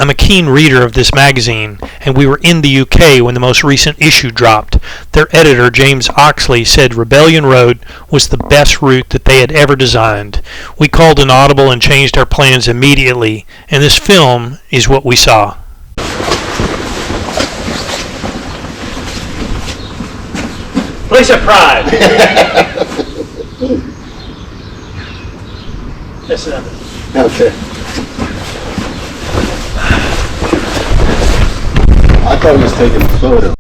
I'm a keen reader of this magazine, and we were in the UK when the most recent issue dropped. Their editor, James Oxley, said Rebellion Road was the best route that they had ever designed. We called an audible and changed our plans immediately, and this film is what we saw. Place of pride. That's enough. Okay. I thought he was taking a photo.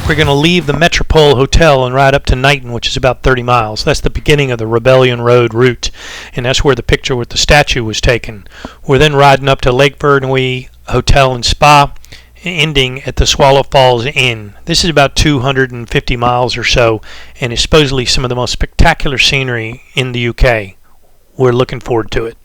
We're going to leave the Metropole Hotel and ride up to Knighton, which is about 30 miles. That's the beginning of the Rebellion Road route, and that's where the picture with the statue was taken. We're then riding up to Lake Vyrnwy Hotel and Spa, ending at the Swallow Falls Inn. This is about 250 miles or so, and is supposedly some of the most spectacular scenery in the UK. We're looking forward to it.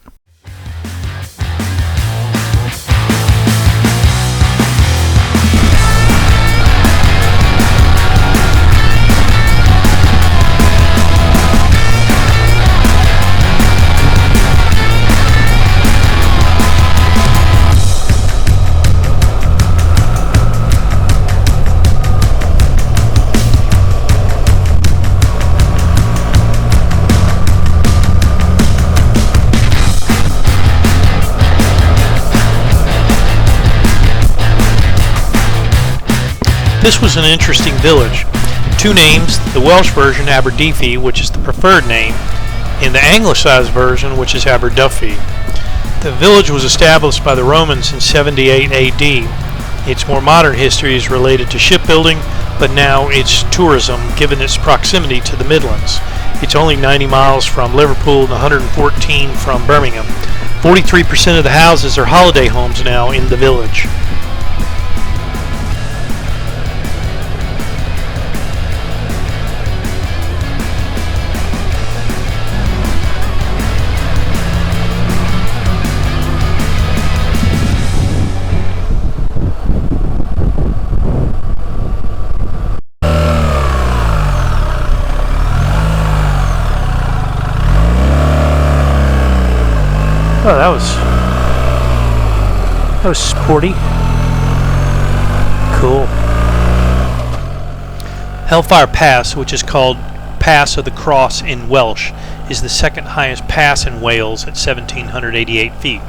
This was an interesting village. Two names, the Welsh version Aberdyfi, which is the preferred name, and the Anglicized version, which is Aberdyfi. The village was established by the Romans in 78 AD. Its more modern history is related to shipbuilding, but now it's tourism, given its proximity to the Midlands. It's only 90 miles from Liverpool and 114 from Birmingham. 43% of the houses are holiday homes now in the village. Oh, that was sporty. Cool. Hellfire Pass, which is called Pass of the Cross in Welsh, is the second highest pass in Wales at 1,788 feet.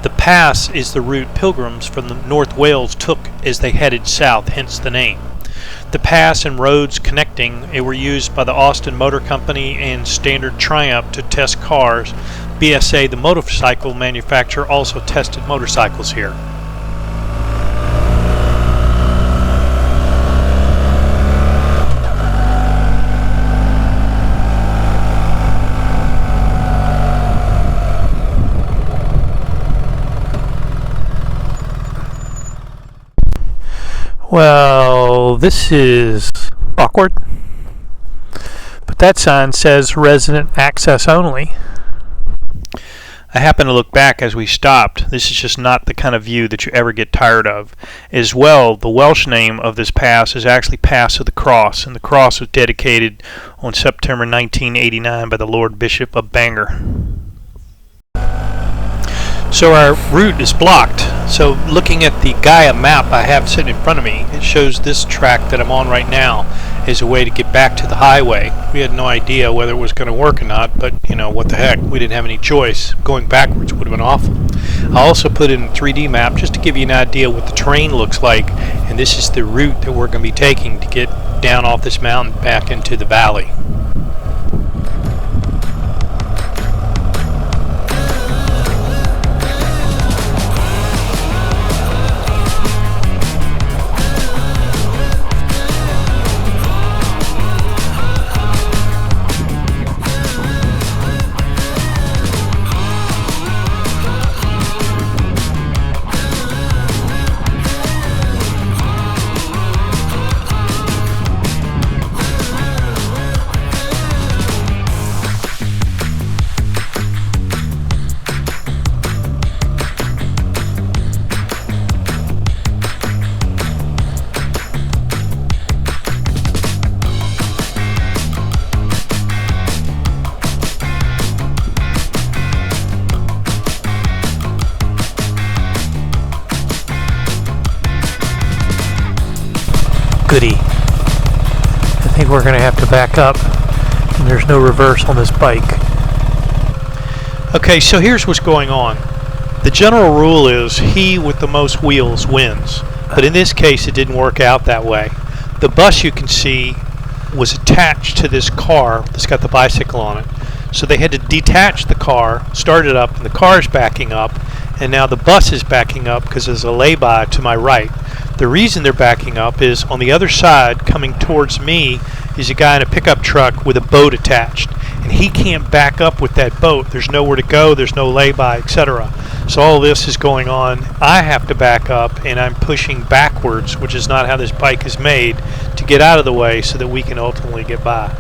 The pass is the route pilgrims from the North Wales took as they headed south, hence the name. The pass and roads connecting were used by the Austin Motor Company and Standard Triumph to test cars. BSA, the motorcycle manufacturer, also tested motorcycles here. Well, this is awkward, but that sign says resident access only. I happened to look back as we stopped. This is just not the kind of view that you ever get tired of. As well, the Welsh name of this pass is actually Pass of the Cross, and the cross was dedicated on September 1989 by the Lord Bishop of Bangor. So our route is blocked. So looking at the Gaia map I have sitting in front of me, it shows this track that I'm on right now as a way to get back to the highway. We had no idea whether it was going to work or not, but you know, what the heck, we didn't have any choice. Going backwards would have been awful. I also put in a 3D map just to give you an idea what the terrain looks like, and this is the route that we're going to be taking to get down off this mountain back into the valley. goody. I think we're going to have to back up. And there's no reverse on this bike. Okay, so here's what's going on. The general rule is he with the most wheels wins. But in this case, it didn't work out that way. The bus you can see was attached to this car that's got the bicycle on it. So they had to detach the car, start it up, and the car's backing up, and now the bus is backing up because there's a lay-by to my right. The reason they're backing up is on the other side, coming towards me, is a guy in a pickup truck with a boat attached, and he can't back up with that boat. There's nowhere to go, there's no lay-by, etc. So all this is going on. I have to back up, and I'm pushing backwards, which is not how this bike is made, to get out of the way so that we can ultimately get by.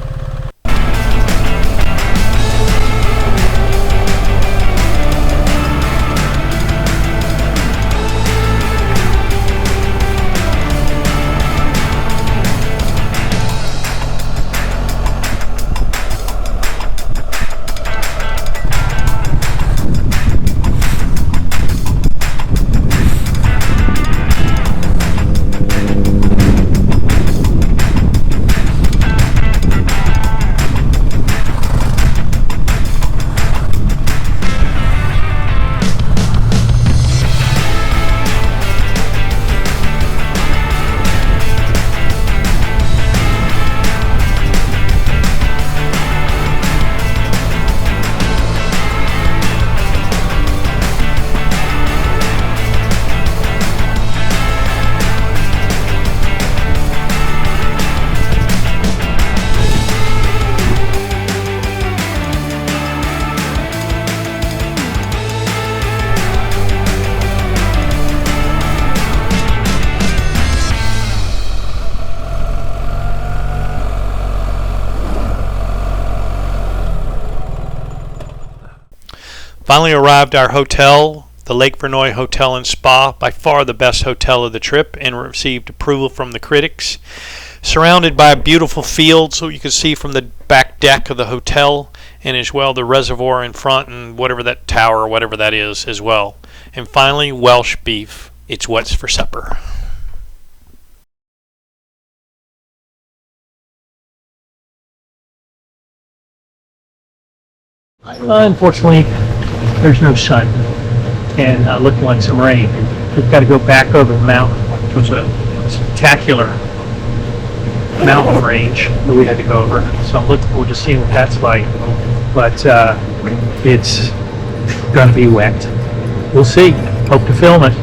Finally arrived at our hotel, the Lake Vyrnwy Hotel and Spa, by far the best hotel of the trip, and received approval from the critics. Surrounded by a beautiful field, so you can see from the back deck of the hotel, and as well the reservoir in front and whatever that tower or whatever that is as well. And finally, Welsh beef. It's what's for supper. Unfortunately, there's no sun, and looking like some rain. We've got to go back over the mountain, which was a spectacular mountain range that we had to go over. So I'm looking forward to seeing what that's like. But it's going to be wet. We'll see. Hope to film it.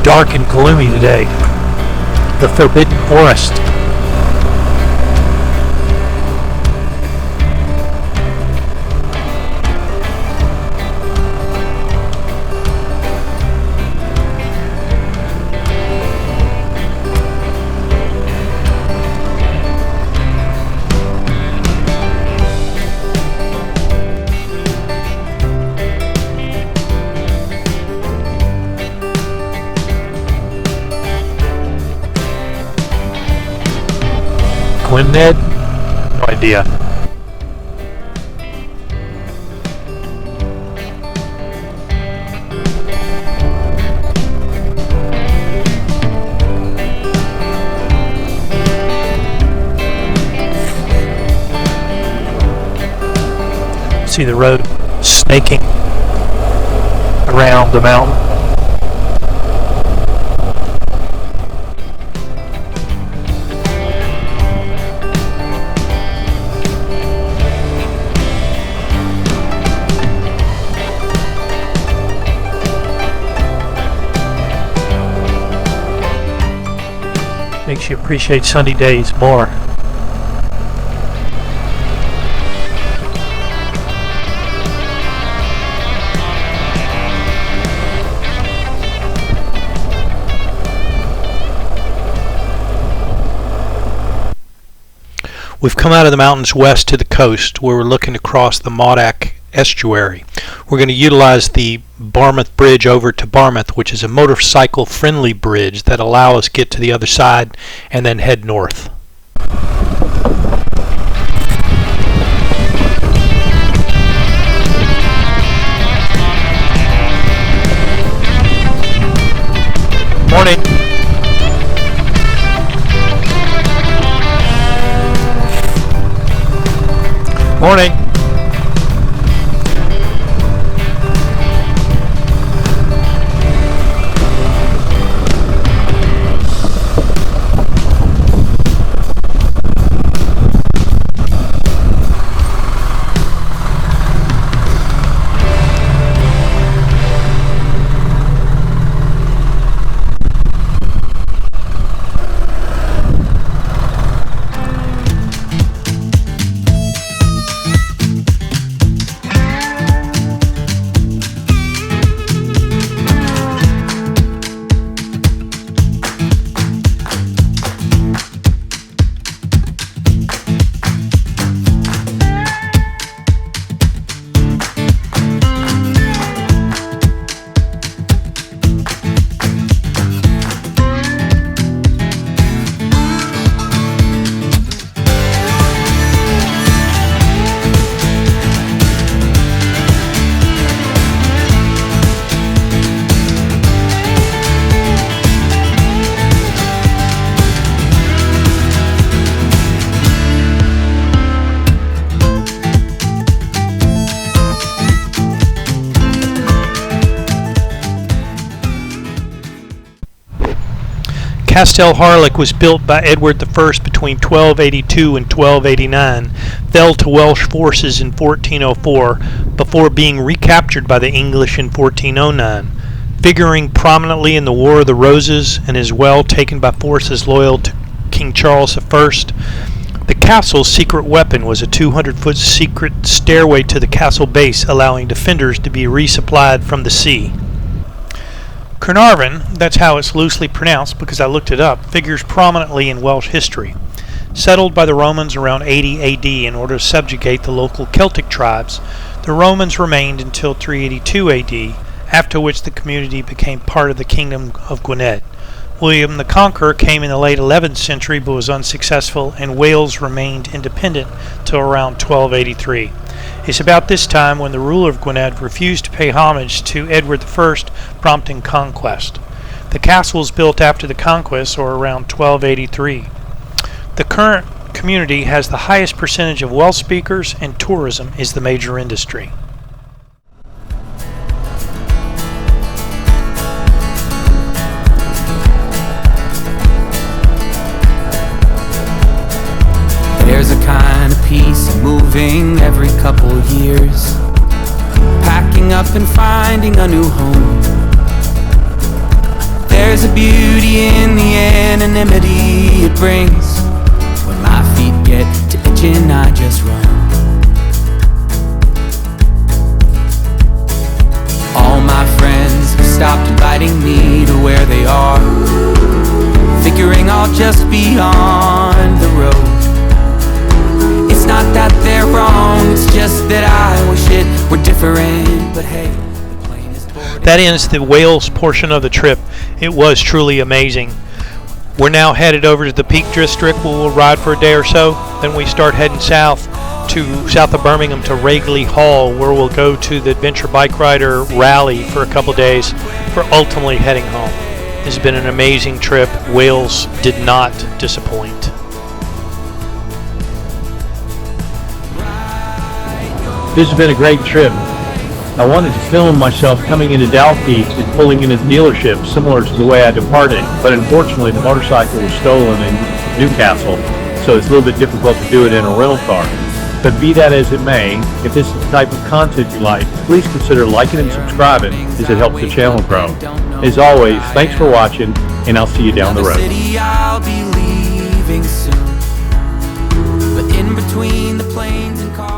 Dark and gloomy today. The Forbidden Forest. Ned? No idea. See the road snaking around the mountain. Makes you appreciate sunny days more. We've come out of the mountains west to the coast where we're looking to cross the Modak estuary. We're going to utilize the Barmouth Bridge over to Barmouth, which is a motorcycle friendly bridge that allows us to get to the other side and then head north. Morning. Morning. Castell Harlech was built by Edward I between 1282 and 1289, fell to Welsh forces in 1404 before being recaptured by the English in 1409. Figuring prominently in the War of the Roses and as well taken by forces loyal to King Charles I, the castle's secret weapon was a 200-foot secret stairway to the castle base, allowing defenders to be resupplied from the sea. Carnarvon, that's how it's loosely pronounced because I looked it up, figures prominently in Welsh history. Settled by the Romans around 80 AD in order to subjugate the local Celtic tribes, the Romans remained until 382 AD, after which the community became part of the Kingdom of Gwynedd. William the Conqueror came in the late 11th century but was unsuccessful, and Wales remained independent till around 1283. It's about this time when the ruler of Gwynedd refused to pay homage to Edward I, prompting conquest. The castle was built after the conquest, or around 1283. The current community has the highest percentage of Welsh speakers, and tourism is the major industry. There's a kind of peace moving every couple years, packing up and finding a new home. There's a beauty in the anonymity it brings. When my feet get to itching, I just run. All my friends have stopped inviting me to where they are, figuring I'll just be on the road. It's not that they're wrong, it's just that I wish it were different. But hey, the plane is boarding. That ends the Wales portion of the trip. It was truly amazing. We're now headed over to the Peak District where we'll ride for a day or so. Then we start heading south of Birmingham to Ragley Hall, where we'll go to the Adventure Bike Rider Rally for a couple days for ultimately heading home. This has been an amazing trip. Wales did not disappoint. This has been a great trip. I wanted to film myself coming into Dalkeith and pulling into the dealership, similar to the way I departed, but unfortunately the motorcycle was stolen in Newcastle, so it's a little bit difficult to do it in a rental car. But be that as it may, if this is the type of content you like, please consider liking and subscribing as it helps the channel grow. As always, thanks for watching, and I'll see you down the road. leaving soon. But in between the planes and cars